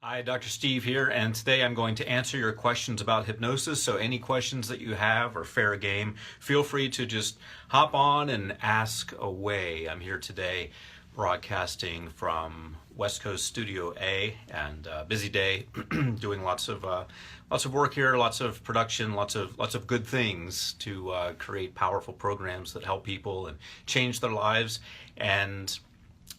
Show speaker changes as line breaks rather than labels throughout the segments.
Hi, Dr. Steve here, and today I'm going to answer your questions about hypnosis. So any questions that you have are fair game. Feel free to just hop on and ask away. I'm here today broadcasting from West Coast Studio A, and busy day, doing lots of work here, lots of production, lots of good things to create powerful programs that help people and change their lives. And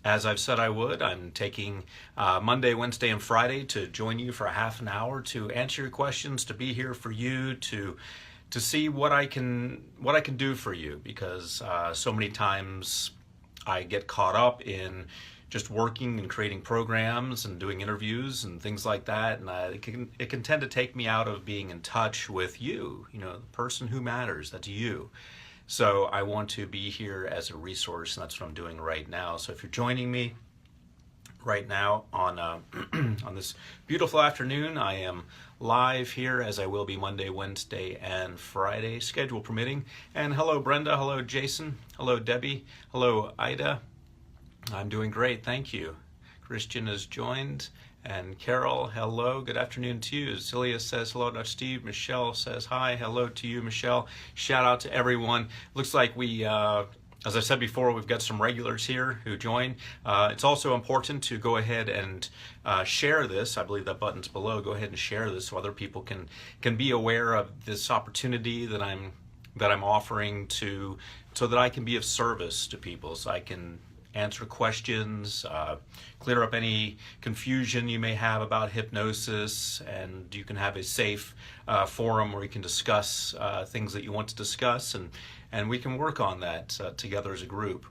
as I've said I would, I'm taking Monday, Wednesday, and Friday to join you for a half an hour to answer your questions, to be here for you, to see what I can do for you, because so many times I get caught up in just working and creating programs and doing interviews and things like that, and it can tend to take me out of being in touch with you, the person who matters, that's you. So I want to be here as a resource, and that's what I'm doing right now. So if you're joining me right now on on this beautiful afternoon, I am live here, as I will be Monday, Wednesday, and Friday, schedule permitting. And hello, Brenda. Hello, Jason. Hello, Debbie. Hello, Ida. I'm doing great, thank you. Christian has joined. And Carol, hello, good afternoon to you. Celia says hello, Dr. Steve. Michelle says hi, hello to you, Michelle. Shout out to everyone. Looks like we, as I said before, we've got some regulars here who join. It's also important to go ahead and share this. I believe that button's below. Go ahead and share this so other people can be aware of this opportunity that I'm offering so that I can be of service to people, so I can answer questions, clear up any confusion you may have about hypnosis, and you can have a safe forum where you can discuss things that you want to discuss, and we can work on that together as a group.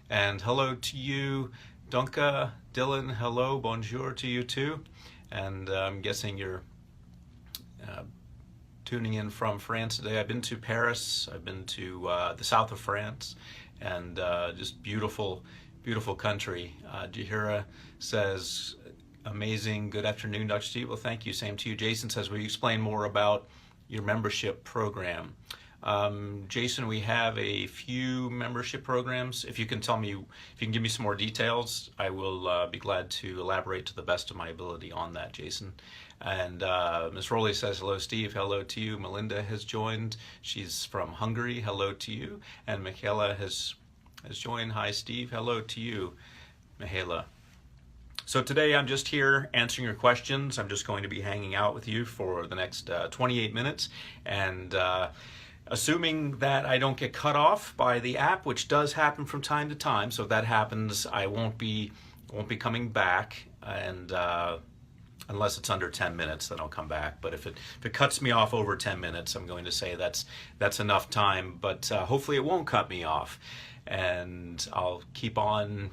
And hello to you, Dunca, Dylan, hello, bonjour to you too. And I'm guessing you're tuning in from France today. I've been to Paris, I've been to the south of France, and just beautiful country. Jahira says, amazing, good afternoon, Dr. Steve. Well, thank you, same to you. Jason says, will you explain more about your membership program? Jason, we have a few membership programs. If you can give me some more details, I will be glad to elaborate to the best of my ability on that, Jason. And Ms. Rowley says, hello, Steve. Hello to you. Melinda has joined. She's from Hungary. Hello to you. And Michaela has joined. Hi, Steve. Hello to you, Mihaela. So today I'm just here answering your questions. I'm just going to be hanging out with you for the next 28 minutes. And assuming that I don't get cut off by the app, which does happen from time to time. So if that happens, I won't be coming back. And unless it's under 10 minutes, then I'll come back. But if it cuts me off over 10 minutes, I'm going to say that's enough time. But hopefully it won't cut me off. And I'll keep on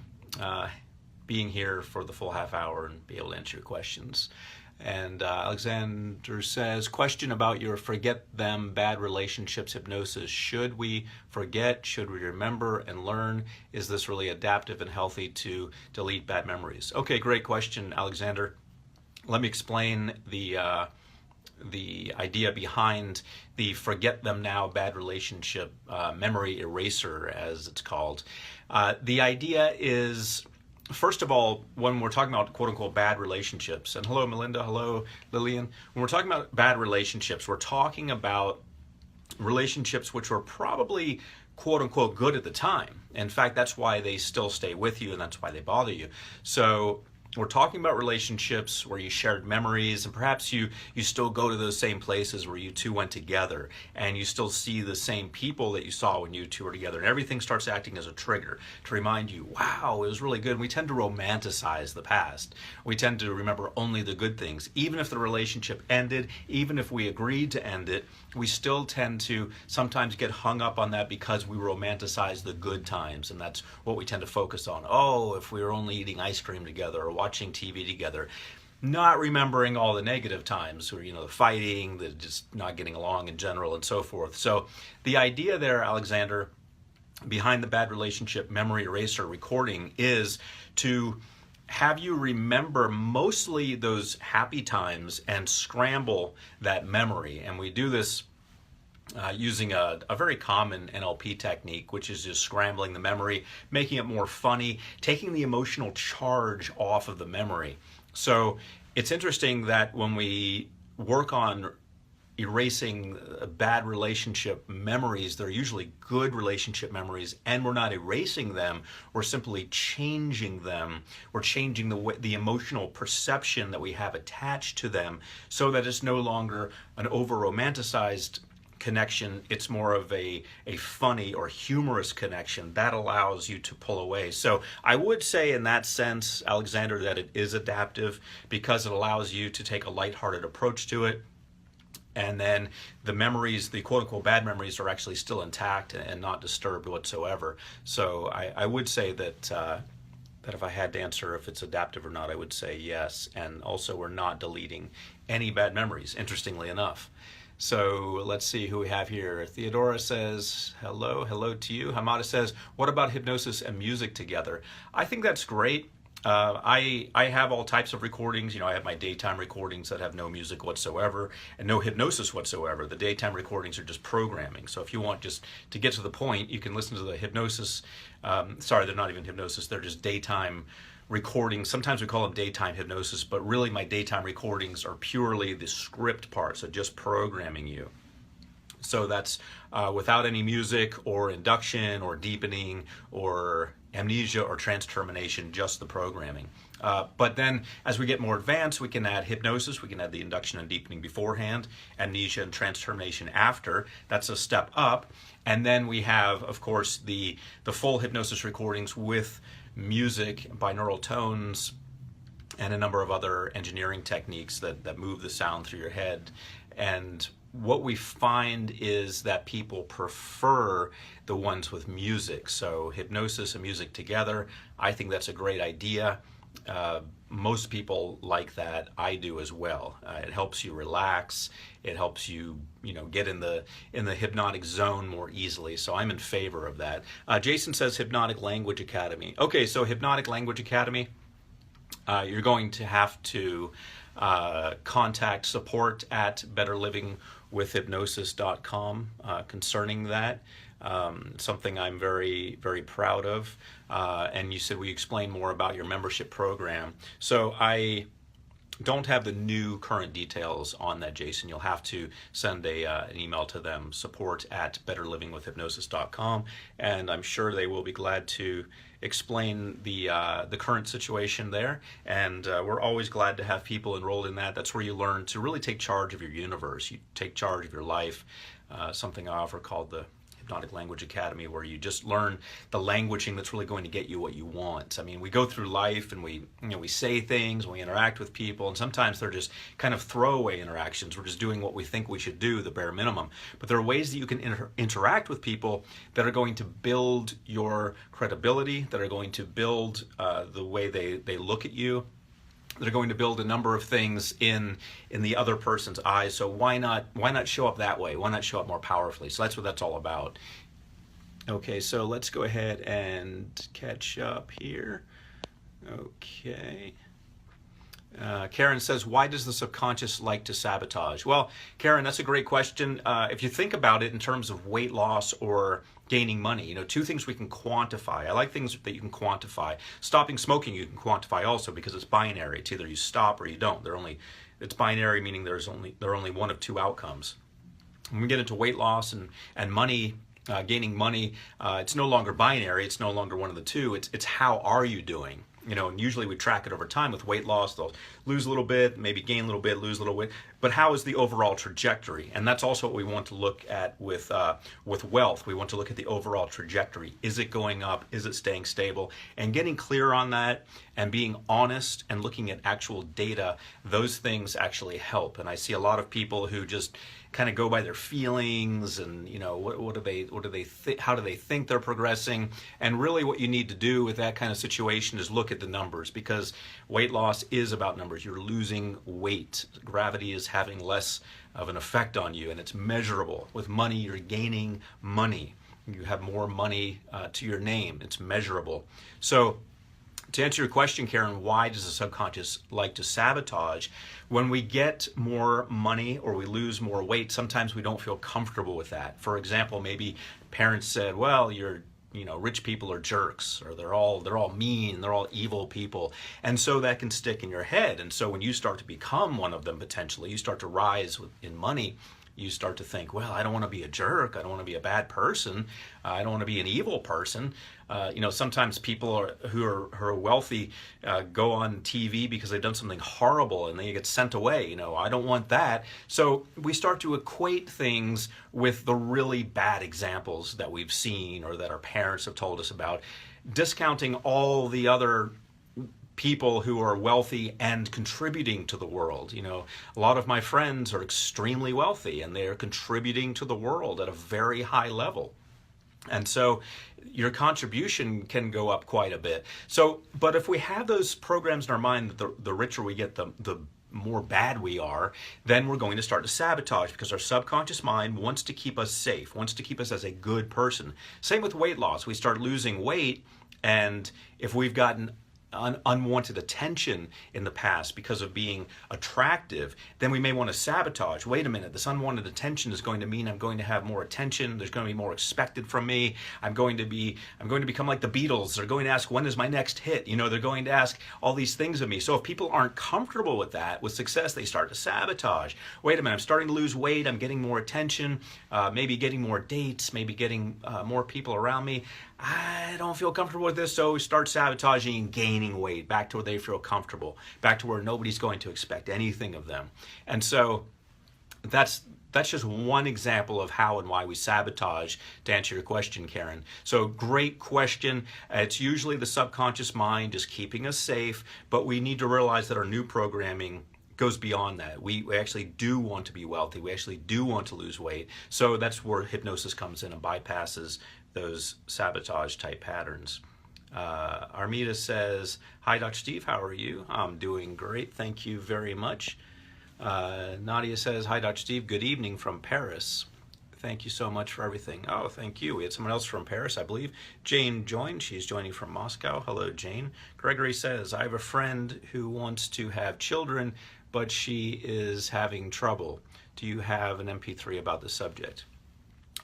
being here for the full half hour and be able to answer your questions. And Alexander says, question about your forget them bad relationships hypnosis. Should we forget? Should we remember and learn? Is this really adaptive and healthy to delete bad memories? Okay, great question, Alexander. Let me explain the idea behind the forget them now bad relationship memory eraser, as it's called. The idea is, first of all, when we're talking about quote-unquote bad relationships, and hello Melinda, hello Lillian, when we're talking about bad relationships, we're talking about relationships which were probably quote-unquote good at the time. In fact, that's why they still stay with you, and that's why they bother you. So we're talking about relationships where you shared memories, and perhaps you still go to those same places where you two went together, and you still see the same people that you saw when you two were together, and everything starts acting as a trigger to remind you, wow, it was really good. And we tend to romanticize the past. We tend to remember only the good things. Even if the relationship ended, even if we agreed to end it, we still tend to sometimes get hung up on that because we romanticize the good times, and that's what we tend to focus on. Oh, if we were only eating ice cream together or watching TV together, not remembering all the negative times, or the fighting, the just not getting along in general, and so forth. So the idea there, Alexander, behind the bad relationship memory eraser recording is to have you remember mostly those happy times and scramble that memory. And we do this using a very common NLP technique, which is just scrambling the memory, making it more funny, taking the emotional charge off of the memory. So it's interesting that when we work on erasing bad relationship memories, they're usually good relationship memories, and we're not erasing them, we're simply changing them. We're changing the emotional perception that we have attached to them so that it's no longer an over-romanticized connection, it's more of a funny or humorous connection that allows you to pull away. So I would say in that sense, Alexander, that it is adaptive because it allows you to take a lighthearted approach to it. And then the memories, the quote-unquote bad memories, are actually still intact and not disturbed whatsoever. So I would say that that if I had to answer if it's adaptive or not, I would say yes. And also, we're not deleting any bad memories, interestingly enough. So let's see who we have here. Theodora says, hello to you. Hamada says, what about hypnosis and music together? I think that's great. I have all types of recordings. You know, I have my daytime recordings that have no music whatsoever and no hypnosis whatsoever. The daytime recordings are just programming. So if you want just to get to the point, you can listen to the hypnosis. Sorry, they're not even hypnosis. They're just daytime recordings. Sometimes we call them daytime hypnosis, but really my daytime recordings are purely the script part, so just programming you. So that's without any music or induction or deepening or amnesia or trance termination, just the programming. But then as we get more advanced, we can add hypnosis, we can add the induction and deepening beforehand, amnesia and trance termination after. That's a step up. And then we have, of course, the full hypnosis recordings with music, binaural tones, and a number of other engineering techniques that move the sound through your head. And what we find is that people prefer the ones with music. So hypnosis and music together, I think that's a great idea. Most people like that. I do as well. It helps you relax. It helps you, get in the hypnotic zone more easily. So I'm in favor of that. Jason says Hypnotic Language Academy. Okay, so Hypnotic Language Academy, you're going to have to contact support at betterlivingwithhypnosis.com concerning that. Something I'm very, very proud of. And you said we explain more about your membership program. So I don't have the new current details on that, Jason. You'll have to send an email to them, support at betterlivingwithhypnosis.com, and I'm sure they will be glad to explain the current situation there. And we're always glad to have people enrolled in that. That's where you learn to really take charge of your universe. You take charge of your life. Something I offer called the Hypnotic Language Academy, where you just learn the languaging that's really going to get you what you want. I mean, we go through life and we say things, we interact with people, and sometimes they're just kind of throwaway interactions. We're just doing what we think we should do, the bare minimum. But there are ways that you can interact with people that are going to build your credibility, that are going to build the way they look at you. They're going to build a number of things in the other person's eyes. So why not show up that way? Why not show up more powerfully? So that's what that's all about. Okay, so let's go ahead and catch up here. Okay. Karen says, why does the subconscious like to sabotage? Well, Karen, that's a great question. If you think about it in terms of weight loss or gaining money, two things we can quantify. I like things that you can quantify. Stopping smoking you can quantify also, because it's binary. It's either you stop or you don't. It's binary, meaning there are only one of two outcomes. When we get into weight loss and money, gaining money, it's no longer binary. It's no longer one of the two. It's how are you doing? And usually we track it over time. With weight loss, they'll lose a little bit, maybe gain a little bit, lose a little bit. But how is the overall trajectory? And that's also what we want to look at with wealth. We want to look at the overall trajectory. Is it going up? Is it staying stable? And getting clear on that and being honest and looking at actual data, those things actually help. And I see a lot of people who just kind of go by their feelings and how do they think they're progressing. And really what you need to do with that kind of situation is look at the numbers, because weight loss is about numbers. You're losing weight. Gravity is having less of an effect on you, and it's measurable. With money, you're gaining money. You have more money to your name. It's measurable. So To answer your question, Karen, why does the subconscious like to sabotage? When we get more money or we lose more weight, sometimes we don't feel comfortable with that. For example, maybe parents said, well, rich people are jerks, or they're all mean, they're all evil people. And so that can stick in your head. And so when you start to become one of them, potentially, you start to rise in money, you start to think, well, I don't want to be a jerk. I don't want to be a bad person. I don't want to be an evil person. Sometimes people who are wealthy go on TV because they've done something horrible and they get sent away. I don't want that. So we start to equate things with the really bad examples that we've seen or that our parents have told us about, discounting all the other people who are wealthy and contributing to the world. A lot of my friends are extremely wealthy and they're contributing to the world at a very high level. And so your contribution can go up quite a bit. But if we have those programs in our mind that the richer we get, the more bad we are, then we're going to start to sabotage, because our subconscious mind wants to keep us safe, wants to keep us as a good person. Same with weight loss. We start losing weight, and if we've gotten unwanted attention in the past because of being attractive, then we may want to sabotage. Wait a minute, this unwanted attention is going to mean I'm going to have more attention. There's going to be more expected from me. I'm going to become like the Beatles. They're going to ask, when is my next hit? They're going to ask all these things of me. So if people aren't comfortable with that, with success, they start to sabotage. Wait a minute, I'm starting to lose weight. I'm getting more attention, maybe getting more dates, maybe getting more people around me. I don't feel comfortable with this, so we start sabotaging and gaining weight back to where they feel comfortable, back to where nobody's going to expect anything of them. And so that's just one example of how and why we sabotage, to answer your question, Karen. So great question. It's usually the subconscious mind just keeping us safe, but we need to realize that our new programming goes beyond that. We actually do want to be wealthy. We actually do want to lose weight. So that's where hypnosis comes in and bypasses those sabotage type patterns. Armida says, hi, Dr. Steve, how are you? I'm doing great, thank you very much. Nadia says, hi, Dr. Steve, good evening from Paris. Thank you so much for everything. Oh, thank you. We had someone else from Paris, I believe. Jane joined. She's joining from Moscow. Hello, Jane. Gregory says, I have a friend who wants to have children, but she is having trouble. Do you have an MP3 about the subject?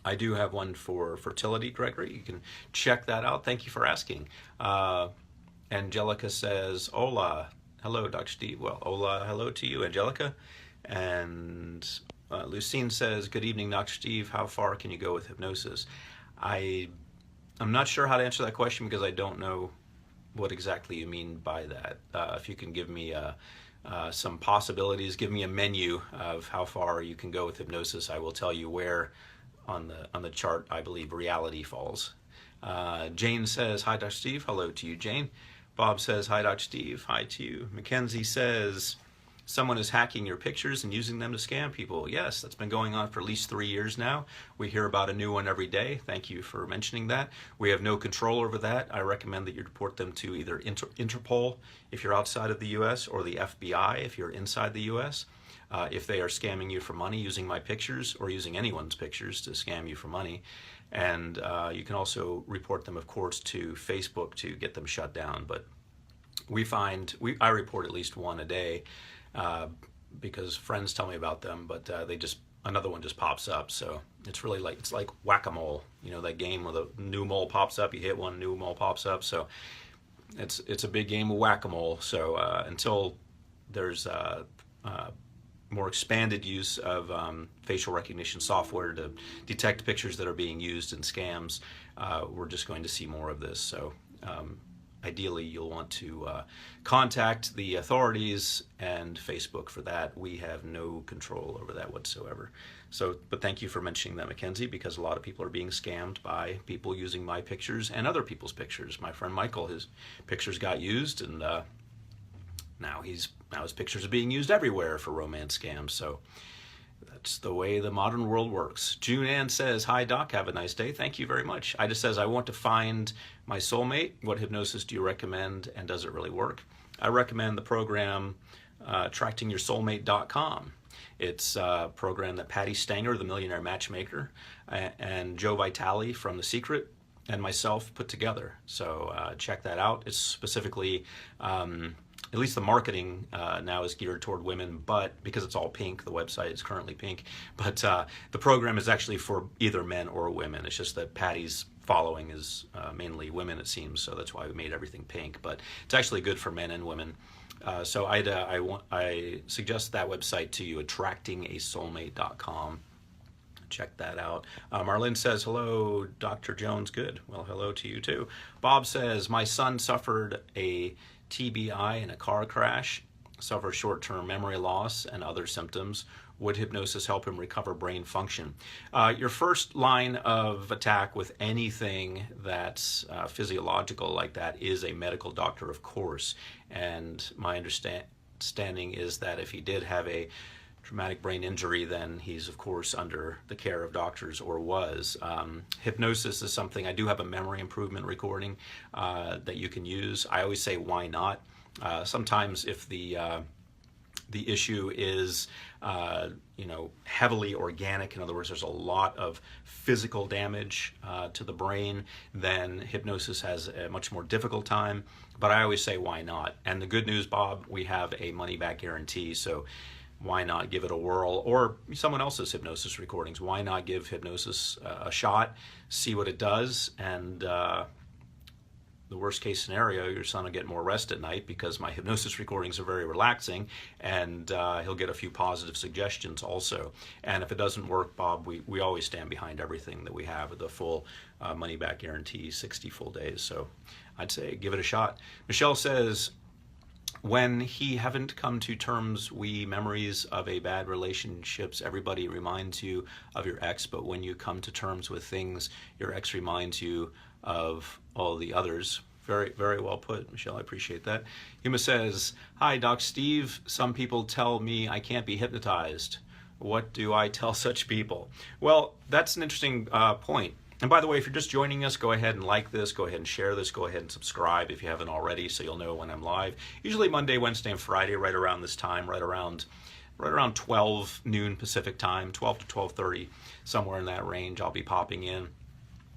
I do have one for fertility, Gregory. You can check that out. Thank you for asking. Angelica says, hola. Hello, Dr. Steve. Well, hola, hello to you, Angelica. And Lucine says, good evening, Dr. Steve. How far can you go with hypnosis? I'm not sure how to answer that question because I don't know what exactly you mean by that. If you can give me some possibilities, give me a menu of how far you can go with hypnosis, I will tell you where on the chart I believe reality falls. Jane says, hi, Dr. Steve. Hello to you, Jane. Bob says, hi, Dr. Steve. Hi to you. Mackenzie says, someone is hacking your pictures and using them to scam people. Yes, that's been going on for at least 3 years now. We hear about a new one every day. Thank you for mentioning that. We have no control over that. I recommend that you report them to either Interpol if you're outside of the U.S. or the FBI if you're inside the U.S. If they are scamming you for money using my pictures or using anyone's pictures to scam you for money. And you can also report them, of course, to Facebook to get them shut down. But I report at least one a day because friends tell me about them, but another one just pops up. So it's really it's like whack-a-mole, that game where the new mole pops up, you hit one, new mole pops up. So it's a big game of whack-a-mole. So until there's more expanded use of facial recognition software to detect pictures that are being used in scams, we're just going to see more of this. So ideally, you'll want to contact the authorities and Facebook for that. We have no control over that whatsoever. But thank you for mentioning that, Mackenzie, because a lot of people are being scammed by people using my pictures and other people's pictures. My friend Michael, his pictures got used, and now his pictures are being used everywhere for romance scams. So that's the way the modern world works. June Ann says, hi, Doc, have a nice day. Thank you very much. Ida says, I want to find my soulmate. What hypnosis do you recommend, and does it really work? I recommend the program attractingyoursoulmate.com. It's a program that Patty Stanger, the millionaire matchmaker, and Joe Vitale from The Secret and myself put together. So check that out. It's specifically, at least the marketing now is geared toward women, but because it's all pink, the website is currently pink. But the program is actually for either men or women. It's just that Patty's following is mainly women, it seems, so that's why we made everything pink. But it's actually good for men and women. So I suggest that website to you, attractingasoulmate.com. Check that out. Marlene says, hello, Dr. Jones. Good. Well, hello to you too. Bob says, my son suffered a TBI in a car crash, suffers short-term memory loss and other symptoms. Would hypnosis help him recover brain function? Your first line of attack with anything that's physiological like that is a medical doctor, of course. And my understanding is that if he did have a traumatic brain injury, then he's of course under the care of doctors, or was. Hypnosis is something, I do have a memory improvement recording that you can use. I always say, why not? Sometimes if the issue is heavily organic, in other words, there's a lot of physical damage to the brain, then hypnosis has a much more difficult time. But I always say, why not? And the good news, Bob, we have a money-back guarantee, so why not give it a whirl? Or someone else's hypnosis recordings. Why not give hypnosis a shot, see what it does, and the worst case scenario, your son will get more rest at night because my hypnosis recordings are very relaxing, and he'll get a few positive suggestions also. And if it doesn't work, Bob, we always stand behind everything that we have, the full money-back guarantee, 60 full days. So I'd say give it a shot. Michelle says, when he haven't come to terms, memories of a bad relationships, everybody reminds you of your ex, but when you come to terms with things, your ex reminds you of all the others. Very, very well put, Michelle. I appreciate that. Huma says, hi, Doc Steve. Some people tell me I can't be hypnotized. What do I tell such people? Well, that's an interesting point. And by the way, if you're just joining us, go ahead and like this, go ahead and share this, go ahead and subscribe if you haven't already, so you'll know when I'm live. Usually Monday, Wednesday, and Friday, right around this time, right around 12 noon Pacific time, 12 to 12:30, somewhere in that range, I'll be popping in,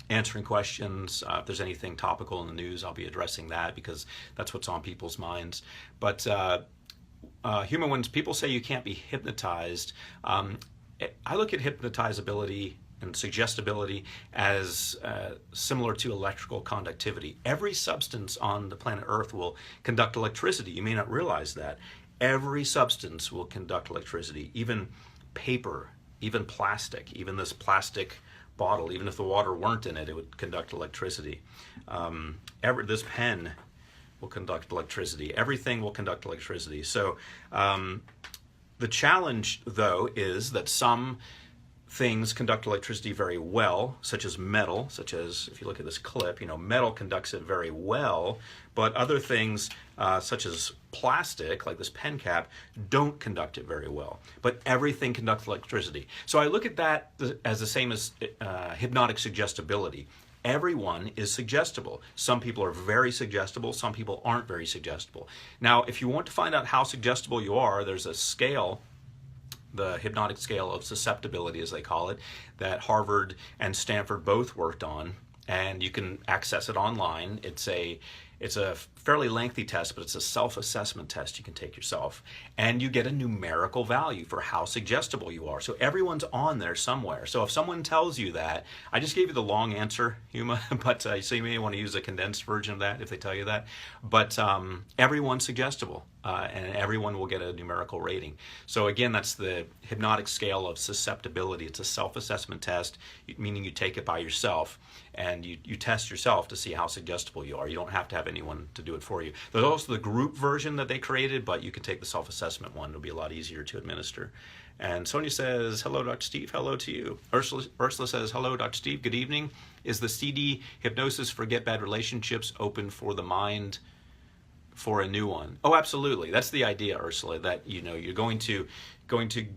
answering questions. If there's anything topical in the news, I'll be addressing that because that's what's on people's minds. But human, when people say you can't be hypnotized, I look at hypnotizability and suggestibility as similar to electrical conductivity. Every substance on the planet Earth will conduct electricity. You may not realize that. Every substance will conduct electricity, even paper, even plastic, even this plastic bottle, even if the water weren't in it, it would conduct electricity. This pen will conduct electricity. Everything will conduct electricity. So the challenge, though, is that some things conduct electricity very well, such as metal, such as, if you look at this clip, metal conducts it very well, but other things, such as plastic, like this pen cap, don't conduct it very well. But everything conducts electricity. So I look at that as the same as hypnotic suggestibility. Everyone is suggestible. Some people are very suggestible, some people aren't very suggestible. Now, if you want to find out how suggestible you are, there's a scale, the hypnotic scale of susceptibility, as they call it, that Harvard and Stanford both worked on, and you can access it online. It's a fairly lengthy test, but it's a self-assessment test you can take yourself, and you get a numerical value for how suggestible you are. So everyone's on there somewhere. So if someone tells you that, I just gave you the long answer, Huma, but so you may want to use a condensed version of that if they tell you that. But everyone's suggestible, and everyone will get a numerical rating. So again, that's the hypnotic scale of susceptibility. It's a self-assessment test, meaning you take it by yourself, and you test yourself to see how suggestible you are. You don't have to have anyone to do it for you. There's also the group version that they created, but you can take the self-assessment one. It'll be a lot easier to administer. And Sonia says, hello, Dr. Steve. Hello to you. Ursula says, hello, Dr. Steve. Good evening. Is the CD Hypnosis for Get Bad Relationships open for the mind for a new one. Oh, absolutely. That's the idea, Ursula, that you're going to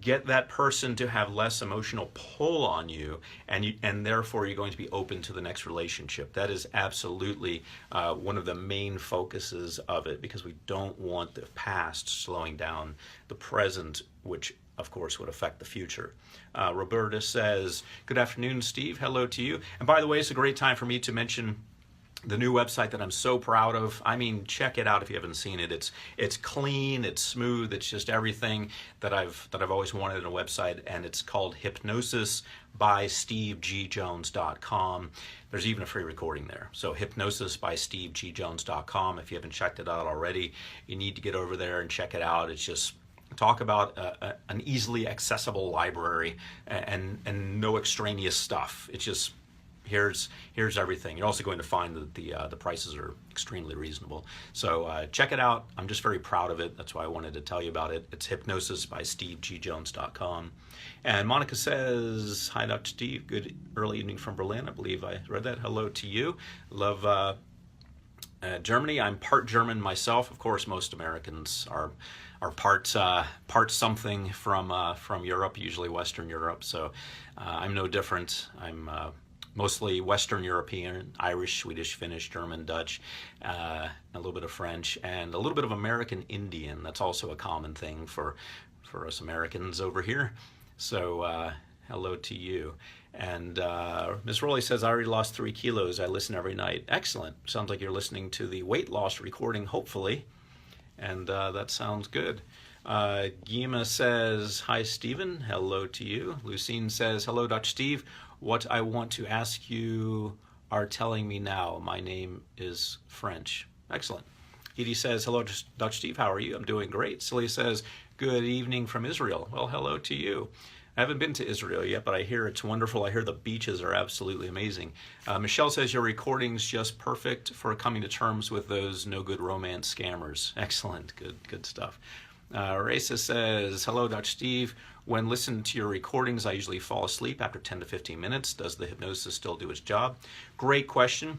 get that person to have less emotional pull on you, and therefore you're going to be open to the next relationship. That is absolutely one of the main focuses of it, because we don't want the past slowing down the present, which of course would affect the future. Roberta says, good afternoon, Steve. Hello to you. And by the way, it's a great time for me to mention the new website that I'm so proud of. I mean, check it out if you haven't seen it. It's clean, it's smooth, it's just everything that I've always wanted in a website, and it's called Hypnosis by SteveGJones.com. There's even a free recording there. So Hypnosis by SteveGJones.com. If you haven't checked it out already, you need to get over there and check it out. It's just talk about an easily accessible library and no extraneous stuff. It's just here's everything. You're also going to find that the prices are extremely reasonable. So check it out. I'm just very proud of it. That's why I wanted to tell you about it. It's Hypnosis by SteveGJones.com. And Monica says, hi, Dr. Steve. Good early evening from Berlin. I believe I read that. Hello to you. Love Germany. I'm part German myself. Of course, most Americans are part something from Europe, usually Western Europe. So I'm no different. I'm mostly Western European, Irish, Swedish, Finnish, German, Dutch, a little bit of French, and a little bit of American Indian. That's also a common thing for us Americans over here. So hello to you. And Ms. Rowley says, I already lost 3 kilos. I listen every night. Excellent. Sounds like you're listening to the weight loss recording, hopefully. And that sounds good. Gima says, hi, Stephen. Hello to you. Lucine says, hello, Dr. Steve. What I want to ask you are telling me now. My name is French. Excellent. Edie says, hello, Dr. Steve. How are you? I'm doing great. Celia says, good evening from Israel. Well, hello to you. I haven't been to Israel yet, but I hear it's wonderful. I hear the beaches are absolutely amazing. Michelle says, your recording's just perfect for coming to terms with those no-good romance scammers. Excellent. Good stuff. Raisa says, hello, Dr. Steve. When listening to your recordings, I usually fall asleep after 10 to 15 minutes. Does the hypnosis still do its job? Great question.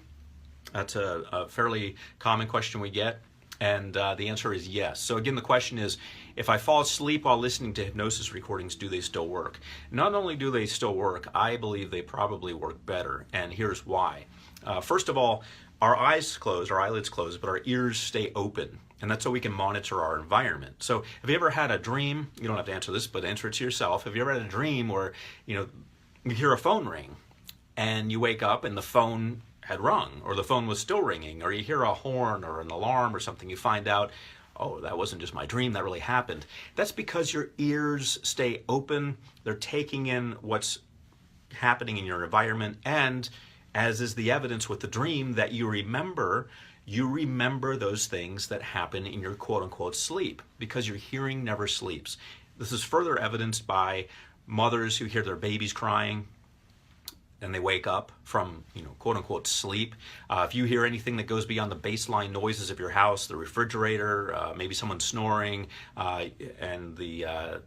That's a fairly common question we get. And the answer is yes. So again, the question is, if I fall asleep while listening to hypnosis recordings, do they still work? Not only do they still work, I believe they probably work better. And here's why. First of all, our eyes close, our eyelids close, but our ears stay open. And that's so we can monitor our environment. So have you ever had a dream, you don't have to answer this, but answer it to yourself. Have you ever had a dream where, you hear a phone ring and you wake up and the phone had rung, or the phone was still ringing, or you hear a horn or an alarm or something, you find out, oh, that wasn't just my dream, that really happened. That's because your ears stay open. They're taking in what's happening in your environment, and as is the evidence with the dream that you remember those things that happen in your quote-unquote sleep, because your hearing never sleeps. This is further evidenced by mothers who hear their babies crying and they wake up from, quote-unquote sleep. If you hear anything that goes beyond the baseline noises of your house, the refrigerator, maybe someone snoring, and the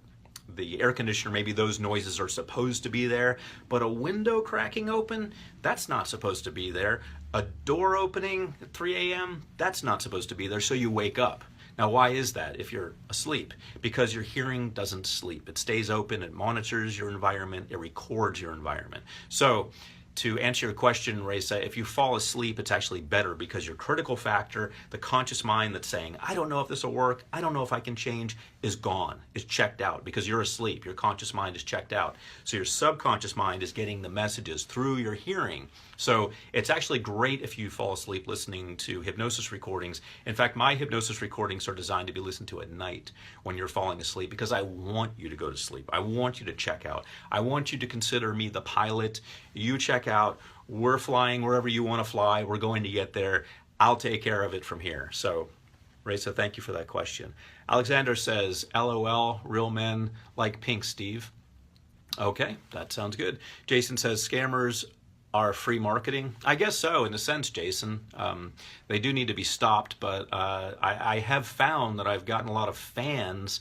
air conditioner, maybe those noises are supposed to be there, but a window cracking open, that's not supposed to be there. A door opening at 3 a.m., that's not supposed to be there, so you wake up. Now, why is that if you're asleep? Because your hearing doesn't sleep. It stays open, it monitors your environment, it records your environment. So, to answer your question, Raisa, if you fall asleep, it's actually better, because your critical factor, the conscious mind that's saying, I don't know if this will work, I don't know if I can change, is gone, is checked out, because you're asleep. Your conscious mind is checked out. So your subconscious mind is getting the messages through your hearing. So it's actually great if you fall asleep listening to hypnosis recordings. In fact, my hypnosis recordings are designed to be listened to at night when you're falling asleep, because I want you to go to sleep. I want you to check out. I want you to consider me the pilot. You check out. We're flying wherever you want to fly. We're going to get there. I'll take care of it from here. So, Raisa, thank you for that question. Alexander says, LOL, real men like pink, Steve. Okay, that sounds good. Jason says, scammers are free marketing. I guess so, in a sense, Jason. They do need to be stopped, but I have found that I've gotten a lot of fans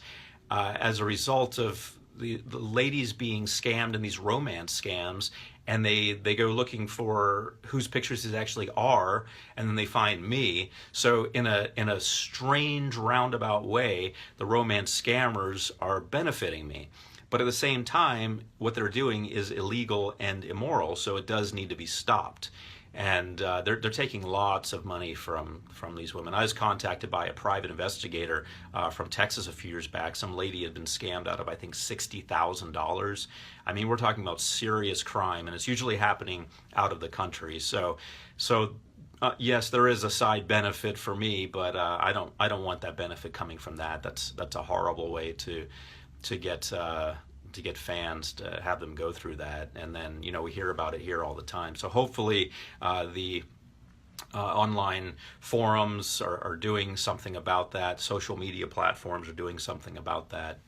as a result of the ladies being scammed in these romance scams, and they go looking for whose pictures these actually are, and then they find me. So in a strange roundabout way, the romance scammers are benefiting me. But at the same time, what they're doing is illegal and immoral, so it does need to be stopped. And they're taking lots of money from these women. I was contacted by a private investigator from Texas a few years back. Some lady had been scammed out of, I think, $60,000. I mean, we're talking about serious crime, and it's usually happening out of the country. So yes, there is a side benefit for me, but I don't want that benefit coming from that. That's a horrible way to get fans, to have them go through that. And then, we hear about it here all the time. So hopefully the online forums are doing something about that. Social media platforms are doing something about that.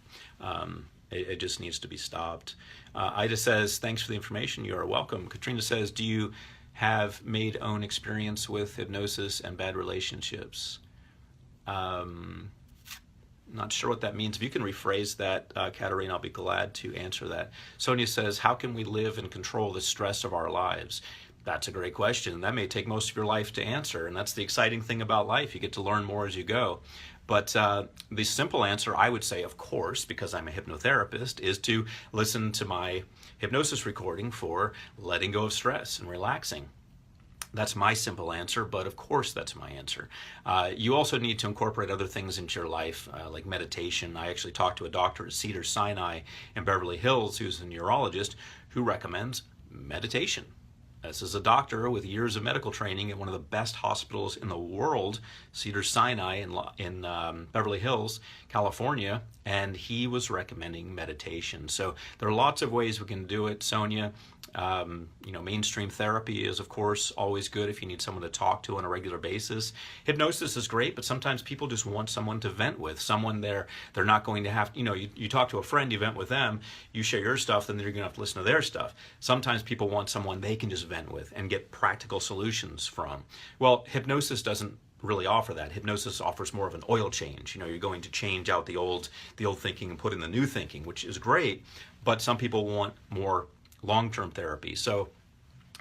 It just needs to be stopped. Ida says, thanks for the information. You are welcome. Katrina says, do you have own experience with hypnosis and bad relationships? Not sure what that means. If you can rephrase that, Katerina, I'll be glad to answer that. Sonia says, how can we live and control the stress of our lives? That's a great question. That may take most of your life to answer, and that's the exciting thing about life. You get to learn more as you go. But the simple answer, I would say, of course, because I'm a hypnotherapist, is to listen to my hypnosis recording for letting go of stress and relaxing. That's my simple answer, but of course that's my answer. You also need to incorporate other things into your life, like meditation. I actually talked to a doctor at Cedars-Sinai in Beverly Hills who's a neurologist who recommends meditation. This is a doctor with years of medical training at one of the best hospitals in the world, Cedars-Sinai in Beverly Hills, California, and he was recommending meditation. So there are lots of ways we can do it, Sonia. Mainstream therapy is, of course, always good if you need someone to talk to on a regular basis. Hypnosis is great, but sometimes people just want someone to vent with, someone they're not going to have, you talk to a friend, you vent with them, you share your stuff, then you're going to have to listen to their stuff. Sometimes people want someone they can just vent with and get practical solutions from. Well, hypnosis doesn't really offer that. Hypnosis offers more of an oil change. You're going to change out the old thinking and put in the new thinking, which is great, but some people want more long-term therapy. So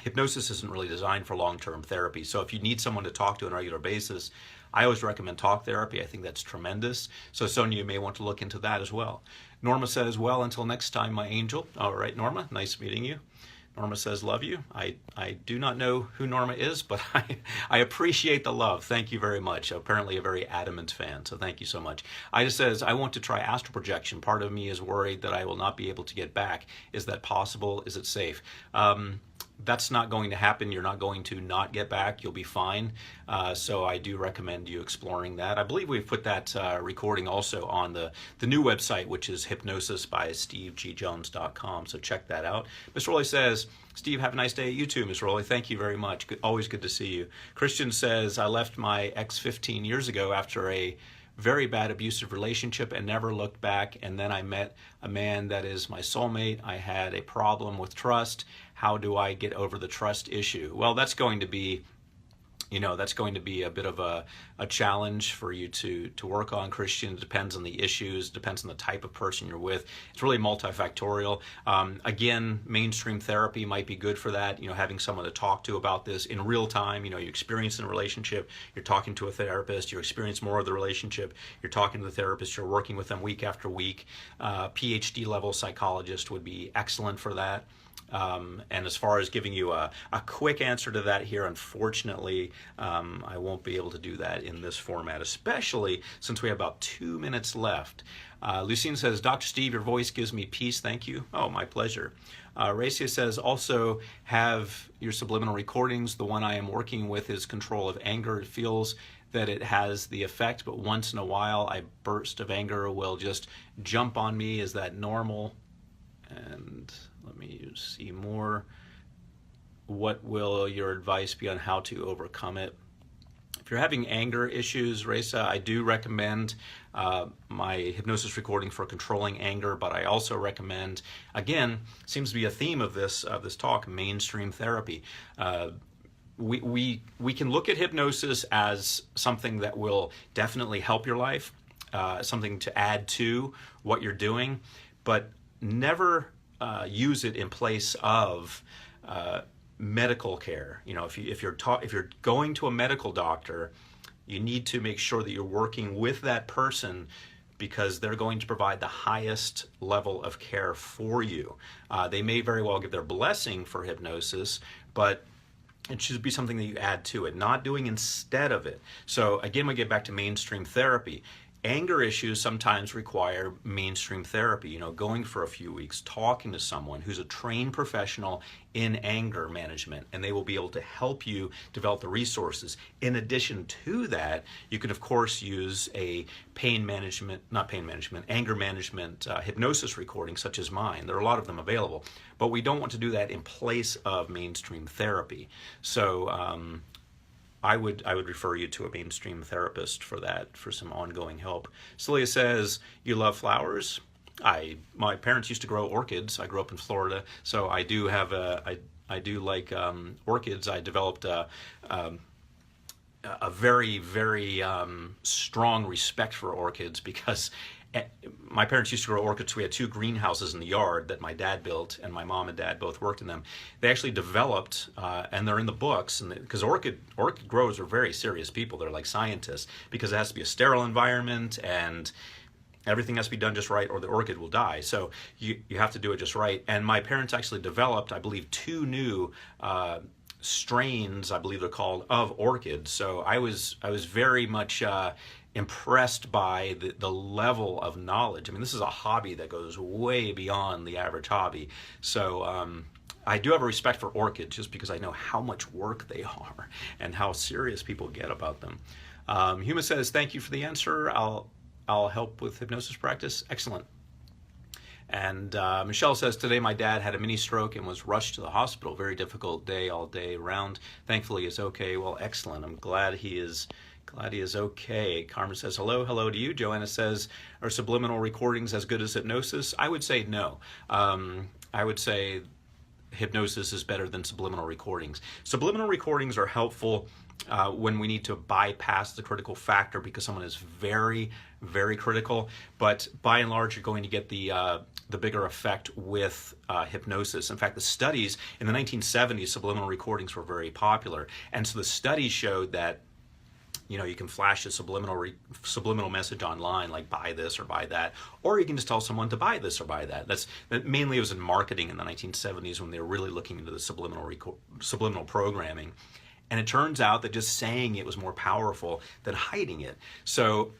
hypnosis isn't really designed for long-term therapy. So if you need someone to talk to on a regular basis, I always recommend talk therapy. I think that's tremendous. So Sonia, you may want to look into that as well. Norma says, well, until next time, my angel. All right, Norma, nice meeting you. Norma says, love you. I do not know who Norma is, but I appreciate the love. Thank you very much. Apparently a very adamant fan, so thank you so much. Ida says, I want to try astral projection. Part of me is worried that I will not be able to get back. Is that possible? Is it safe? That's not going to happen. You're not going to not get back. You'll be fine. So I do recommend you exploring that. I believe we've put that recording also on the new website, which is hypnosisbystevegjones.com. So check that out. Miss Rowley says, Steve, have a nice day. You too, Miss Rowley. Thank you very much. Always good to see you. Christian says, I left my ex 15 years ago after a very bad abusive relationship and never looked back, and then I met a man that is my soulmate. I had a problem with trust. How do I get over the trust issue? Well, that's going to be a bit of a challenge for you to work on, Christian. It depends on the issues, depends on the type of person you're with. It's really multifactorial. Again, mainstream therapy might be good for that, having someone to talk to about this in real time. You experience in a relationship, you're talking to a therapist, you experience more of the relationship, you're talking to the therapist, you're working with them week after week. PhD level psychologist would be excellent for that. And as far as giving you a quick answer to that here, unfortunately, I won't be able to do that in this format, especially since we have about 2 minutes left. Lucine says, Dr. Steve, your voice gives me peace. Thank you. Oh, my pleasure. Racia says, also have your subliminal recordings. The one I am working with is control of anger. It feels that it has the effect, but once in a while, a burst of anger will just jump on me. Is that normal? And let me see more. What will your advice be on how to overcome it? If you're having anger issues, Reza, I do recommend my hypnosis recording for controlling anger, but I also recommend, again, seems to be a theme of this talk, mainstream therapy. We can look at hypnosis as something that will definitely help your life, something to add to what you're doing, but never use it in place of medical care. You know, if you're going to a medical doctor, you need to make sure that you're working with that person, because they're going to provide the highest level of care for you. They may very well give their blessing for hypnosis, but it should be something that you add to it, not doing instead of it. So again, we get back to mainstream therapy. Anger issues sometimes require mainstream therapy, you know, going for a few weeks, talking to someone who's a trained professional in anger management, and they will be able to help you develop the resources. In addition to that, you can of course use a anger management hypnosis recording such as mine. There are a lot of them available, but we don't want to do that in place of mainstream therapy. So I would refer you to a mainstream therapist for that, for some ongoing help. Celia says, you love flowers? My parents used to grow orchids. I grew up in Florida, so I do have I do like orchids. I developed a very, very strong respect for orchids, because my parents used to grow orchids. We had 2 greenhouses in the yard that my dad built, and my mom and dad both worked in them. They actually developed, and they're in the books, and because orchid growers are very serious people. They're like scientists, because it has to be a sterile environment, and everything has to be done just right, or the orchid will die. So you have to do it just right. And my parents actually developed, I believe, 2 new strains, I believe they're called, of orchids. So I was very much impressed by the level of knowledge. I mean, this is a hobby that goes way beyond the average hobby. So I do have a respect for orchids, just because I know how much work they are and how serious people get about them. Huma says, thank you for the answer. I'll help with hypnosis practice. Excellent. And Michelle says, today my dad had a mini stroke and was rushed to the hospital. Very difficult day, all day around. Thankfully he's okay. Well, excellent. I'm glad he is okay. Carmen says, hello to you. Joanna says, are subliminal recordings as good as hypnosis? I would say no. I would say hypnosis is better than subliminal recordings. Subliminal recordings are helpful when we need to bypass the critical factor, because someone is very, very critical. But by and large, you're going to get the bigger effect with hypnosis. In fact, the studies in the 1970s, subliminal recordings were very popular, and so the studies showed that, you know, you can flash a subliminal message online, like buy this or buy that, or you can just tell someone to buy this or buy that. That mainly was in marketing in the 1970s, when they were really looking into the subliminal programming. And it turns out that just saying it was more powerful than hiding it. So,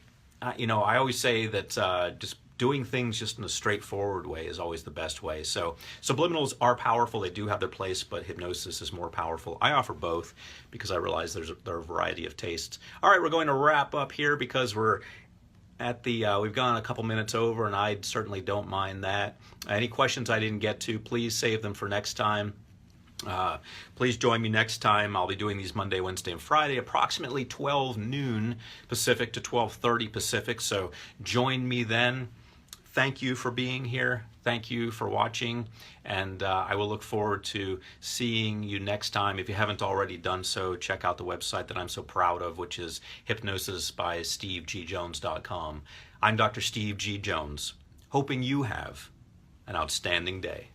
you know, I always say that just doing things just in a straightforward way is always the best way. So subliminals are powerful. They do have their place, but hypnosis is more powerful. I offer both because I realize there are a variety of tastes. All right, we're going to wrap up here because we're at the, we've gone a couple minutes over, and I certainly don't mind that. Any questions I didn't get to, please save them for next time. Please join me next time. I'll be doing these Monday, Wednesday, and Friday, approximately 12 noon Pacific to 12:30 Pacific. So join me then. Thank you for being here. Thank you for watching. And I will look forward to seeing you next time. If you haven't already done so, check out the website that I'm so proud of, which is hypnosisbystevegjones.com. I'm Dr. Steve G. Jones, hoping you have an outstanding day.